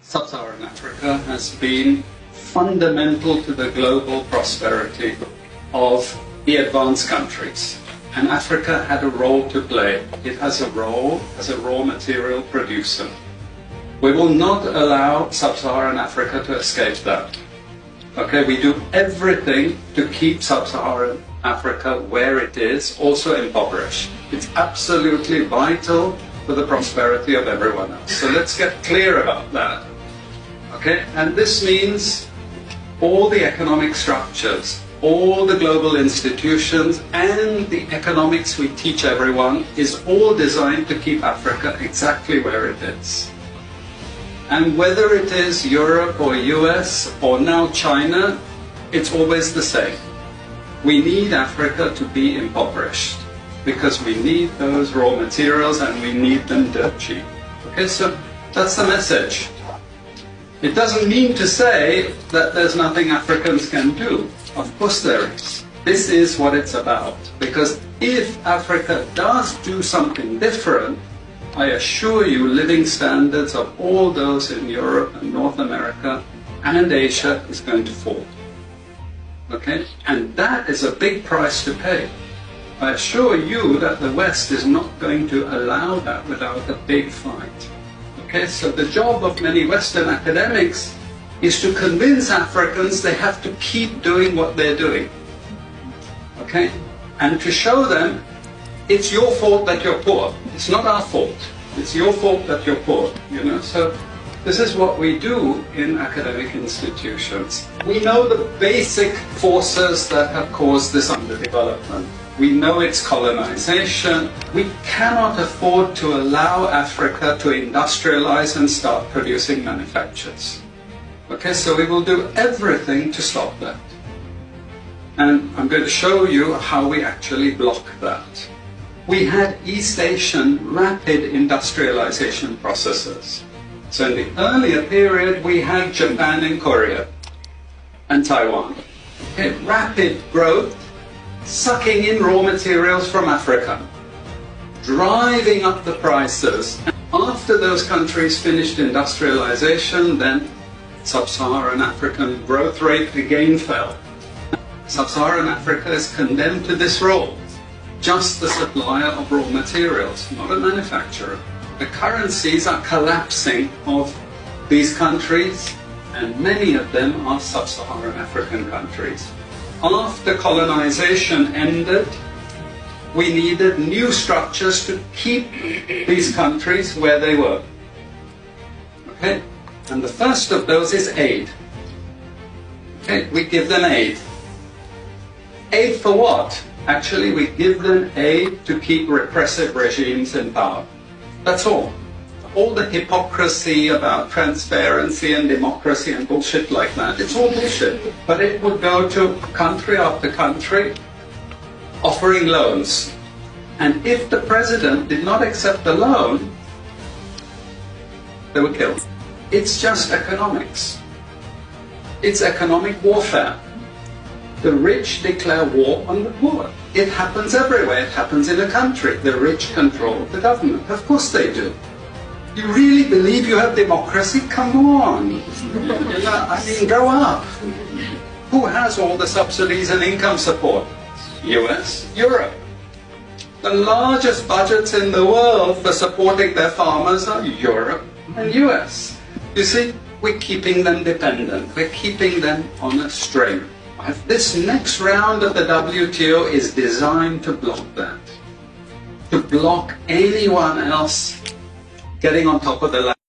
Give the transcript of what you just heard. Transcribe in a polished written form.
Sub-Saharan Africa has been fundamental to the global prosperity of the advanced countries. And Africa had a role to play. It has a role as a raw material producer. We will not allow Sub-Saharan Africa to escape that. Okay, we do everything to keep Sub-Saharan Africa where it is, also impoverished. It's absolutely vital for the prosperity of everyone else. So let's get clear about that. Okay, and this means all the economic structures, all the global institutions, and the economics we teach everyone is all designed to keep Africa exactly where it is. And whether it is Europe or US or now China, it's always the same. We need Africa to be impoverished because we need those raw materials and we need them dirt cheap. Okay, so that's the message. It doesn't mean to say that there's nothing Africans can do. Of course there is. This is what it's about. Because if Africa does do something different, I assure you living standards of all those in Europe and North America and Asia is going to fall. Okay? And that is a big price to pay. I assure you that the West is not going to allow that without a big fight. Okay? So the job of many Western academics is to convince Africans they have to keep doing what they're doing. Okay? And to show them it's your fault that you're poor. It's not our fault. It's your fault that you're poor. You know? So this is what we do in academic institutions. We know the basic forces that have caused this underdevelopment. We know it's colonization. We cannot afford to allow Africa to industrialize and start producing manufactures. Okay, so we will do everything to stop that. And I'm going to show you how we actually block that. We had East Asian rapid industrialization processes. So in the earlier period, we had Japan and Korea and Taiwan. Okay, rapid growth, sucking in raw materials from Africa, driving up the prices. After those countries finished industrialization, then Sub-Saharan African growth rate again fell. Sub-Saharan Africa is condemned to this role, just the supplier of raw materials, not a manufacturer. The currencies are collapsing of these countries, and many of them are Sub-Saharan African countries. After colonization ended, we needed new structures to keep these countries where they were. Okay? And the first of those is aid. Okay? We give them aid. Aid for what? Actually, we give them aid to keep repressive regimes in power. That's all. All the hypocrisy about transparency and democracy and bullshit like that, it's all bullshit. But it would go to country after country offering loans. And if the president did not accept the loan, they were killed. It's just economics. It's economic warfare. The rich declare war on the poor. It happens everywhere. It happens in a country. The rich control the government. Of course they do. You really believe you have democracy? Come on. I mean, grow up. Who has all the subsidies and income support? US, Europe. The largest budgets in the world for supporting their farmers are Europe and US. You see, we're keeping them dependent. We're keeping them on a string. This next round of the WTO is designed to block that. To block anyone else getting on top of the line.